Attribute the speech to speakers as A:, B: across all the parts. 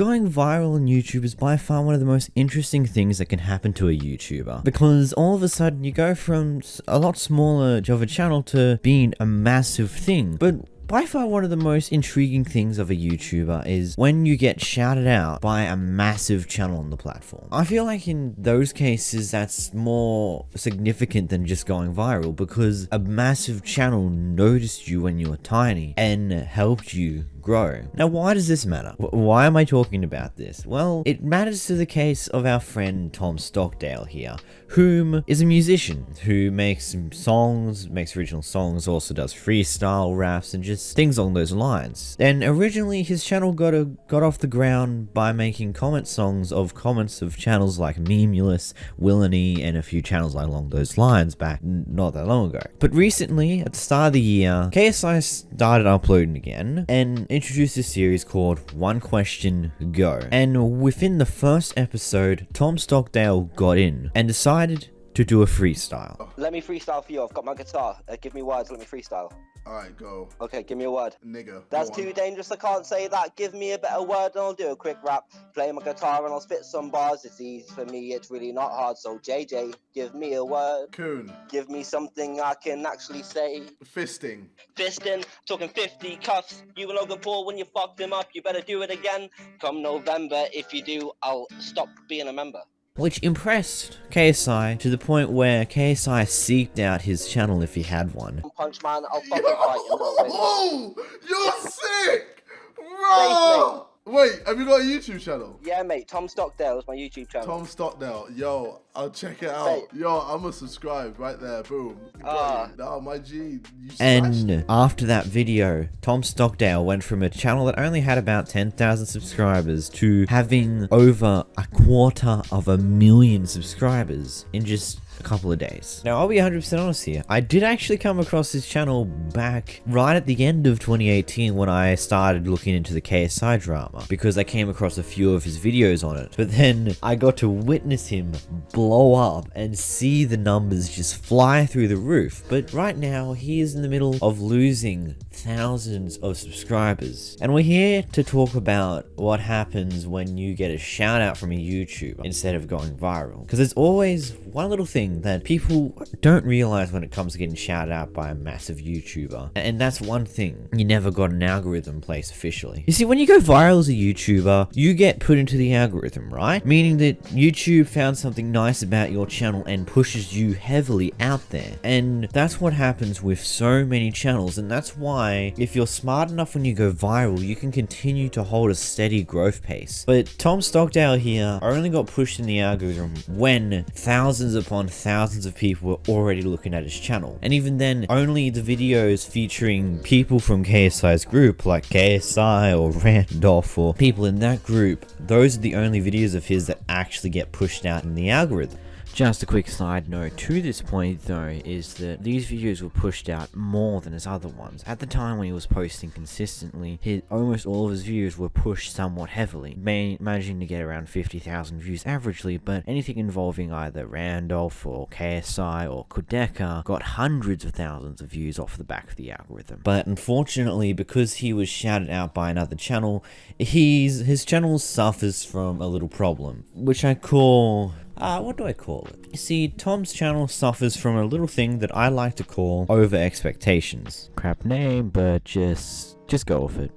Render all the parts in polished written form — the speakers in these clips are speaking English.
A: going viral on YouTube is by far one of the most interesting things that can happen to a YouTuber, because all of a sudden you go from a lot smaller of a channel to being a massive thing. But by far one of the most intriguing things of a YouTuber is when you get shouted out by a massive channel on the platform. I feel like in those cases that's more significant than just going viral, because a massive channel noticed you when you were tiny and helped you grow. Now, why does this matter? Why am I talking about this? Well, it matters to the case of our friend Tom Stockdale here, whom is a musician who makes songs, makes original songs, also does freestyle raps and just things along those lines. And originally his channel got off the ground by making comment songs of comments of channels like Memulous, Willany, and a few channels along those lines back not that long ago. But recently, at the start of the year, KSI started uploading again and introduced a series called One Question Go. And within the first episode, Tom Stockdale got in and decided to do a freestyle.
B: Let me freestyle for you. I've got my guitar. Give me words. Let me freestyle.
C: Alright, go.
B: Okay, give me a word.
C: Nigga.
B: That's too dangerous. I can't say that. Give me a better word and I'll do a quick rap. Play my guitar and I'll spit some bars. It's easy for me. It's really not hard. So JJ, give me a word.
C: Coon.
B: Give me something I can actually say.
C: Fisting.
B: Fisting. Talking 50 cuffs. You and Logan Paul, when you fucked him up, you better do it again. Come November. If you do, I'll stop being a member.
A: Which impressed KSI to the point where KSI seeked out his channel if he had one.
B: Punch man, I'll fucking fight him.
C: Oh, you're sick! Bro! Wait, have you got a YouTube channel?
B: Yeah, mate. Tom Stockdale is my YouTube channel.
C: Tom Stockdale. Yo, I'll check it out. Yo, I'm gonna subscribe right there. Boom. No, my G. You
A: and after that video, Tom Stockdale went from a channel that only had about 10,000 subscribers to having over 250,000 subscribers in just a couple of days. Now, I'll be 100% honest here. I did actually come across his channel back right at the end of 2018 when I started looking into the KSI drama, because I came across a few of his videos on it. But then I got to witness him blow up and see the numbers just fly through the roof. But right now, he is in the middle of losing thousands of subscribers. And we're here to talk about what happens when you get a shout out from a YouTuber instead of going viral. Because there's always one little thing that people don't realize when it comes to getting shouted out by a massive YouTuber. And that's one thing. You never got an algorithm in place officially. You see, when you go viral as a YouTuber, you get put into the algorithm, right? Meaning that YouTube found something nice about your channel and pushes you heavily out there. And that's what happens with so many channels. And that's why if you're smart enough when you go viral, you can continue to hold a steady growth pace. But Tom Stockdale here only got pushed in the algorithm when thousands upon thousands of people were already looking at his channel. And even then, only the videos featuring people from KSI's group, like KSI or Randolph or people in that group, those are the only videos of his that actually get pushed out in the algorithm. Just a quick side note to this point though is that these videos were pushed out more than his other ones. At the time when he was posting consistently, almost all of his views were pushed somewhat heavily, managing to get around 50,000 views averagely, but anything involving either Randolph or KSI or Kudeka got hundreds of thousands of views off the back of the algorithm. But unfortunately, because he was shouted out by another channel, his channel suffers from a little problem, which I call... what do I call it? You see, Tom's channel suffers from a little thing that I like to call over expectations. Crap name, but just go with it.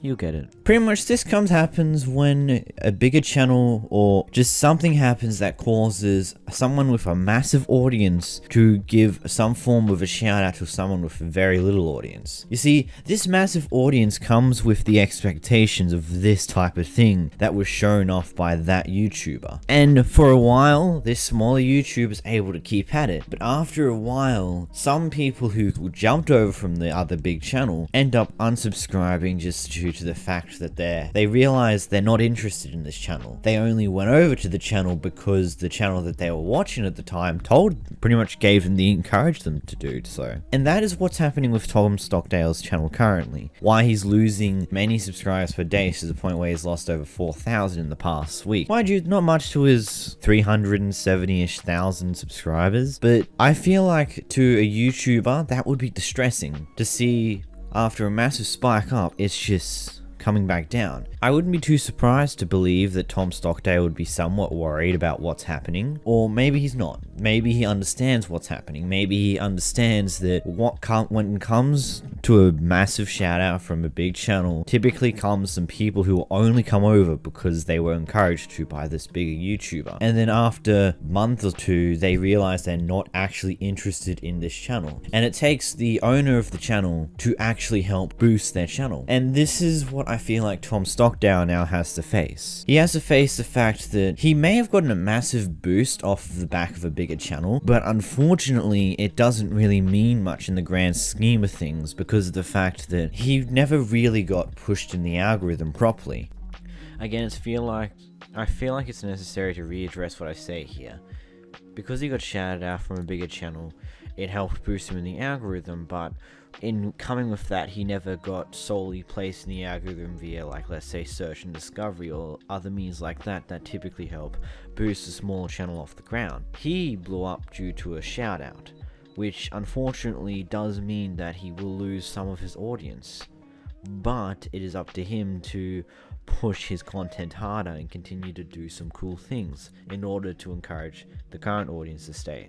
A: You get it. Pretty much this happens when a bigger channel or just something happens that causes someone with a massive audience to give some form of a shout out to someone with a very little audience. You see, this massive audience comes with the expectations of this type of thing that was shown off by that YouTuber. And for a while, this smaller YouTuber is able to keep at it. But after a while, some people who jumped over from the other big channel end up unsubscribing just due to the fact that they realize they're not interested in this channel. They only went over to the channel because the channel that they were watching at the time pretty much encouraged them to do so. And that is what's happening with Tom Stockdale's channel currently. Why he's losing many subscribers per day to the point where he's lost over 4,000 in the past week. Mind you, not much to his 370-ish thousand subscribers, but I feel like to a YouTuber that would be distressing to see. After a massive spike up, it's just coming back down. I wouldn't be too surprised to believe that Tom Stockdale would be somewhat worried about what's happening, or maybe he's not. Maybe he understands what's happening. Maybe he understands that when it comes to a massive shout out from a big channel, typically comes some people who will only come over because they were encouraged to by this bigger YouTuber. And then after a month or two, they realize they're not actually interested in this channel. And it takes the owner of the channel to actually help boost their channel. And this is what I feel like Tom Stockdale now has to face. He has to face the fact that he may have gotten a massive boost off of the back of a bigger channel, but unfortunately it doesn't really mean much in the grand scheme of things because of the fact that he never really got pushed in the algorithm properly. Again, I feel like it's necessary to readdress what I say here. Because he got shouted out from a bigger channel, it helped boost him in the algorithm, but in coming with that, he never got solely placed in the algorithm via, like, let's say search and discovery or other means like that typically help boost a small channel off the ground. He blew up due to a shout out, which unfortunately does mean that he will lose some of his audience, but it is up to him to push his content harder and continue to do some cool things in order to encourage the current audience to stay.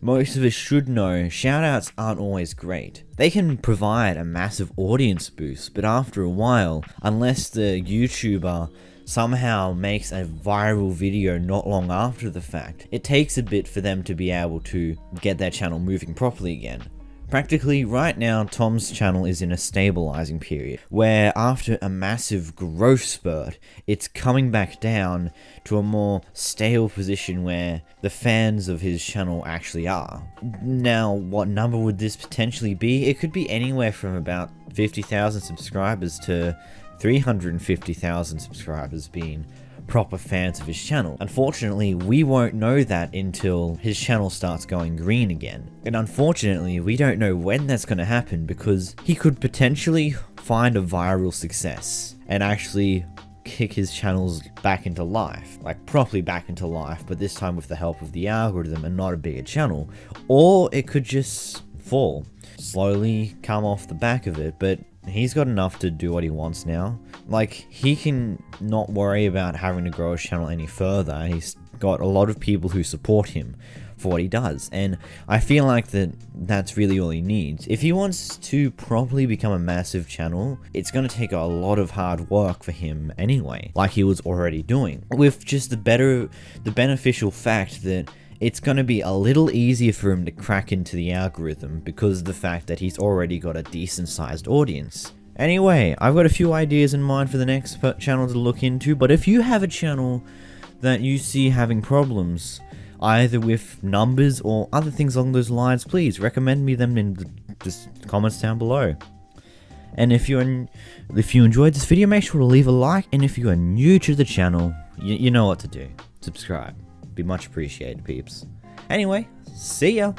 A: Most of us should know shoutouts aren't always great. They can provide a massive audience boost, but after a while, unless the YouTuber somehow makes a viral video not long after the fact, it takes a bit for them to be able to get their channel moving properly again. Practically right now, Tom's channel is in a stabilizing period, where after a massive growth spurt, it's coming back down to a more stable position where the fans of his channel actually are. Now, what number would this potentially be? It could be anywhere from about 50,000 subscribers to 350,000 subscribers being proper fans of his channel. Unfortunately, we won't know that until his channel starts going green again. And unfortunately, we don't know when that's going to happen because he could potentially find a viral success and actually kick his channels back into life, like properly back into life, but this time with the help of the algorithm and not a bigger channel. Or it could just fall, slowly come off the back of it, but he's got enough to do what he wants now. Like, he can not worry about having to grow his channel any further. He's got a lot of people who support him for what he does, and I feel like that's really all he needs. If he wants to properly become a massive channel, it's going to take a lot of hard work for him anyway, like he was already doing, with just the beneficial fact that it's going to be a little easier for him to crack into the algorithm because of the fact that he's already got a decent sized audience. Anyway, I've got a few ideas in mind for the next channel to look into, but if you have a channel that you see having problems, either with numbers or other things along those lines, please recommend me them in the comments down below. And if you enjoyed this video, make sure to leave a like, and if you are new to the channel, you know what to do. Subscribe. Be much appreciated, peeps. Anyway, see ya!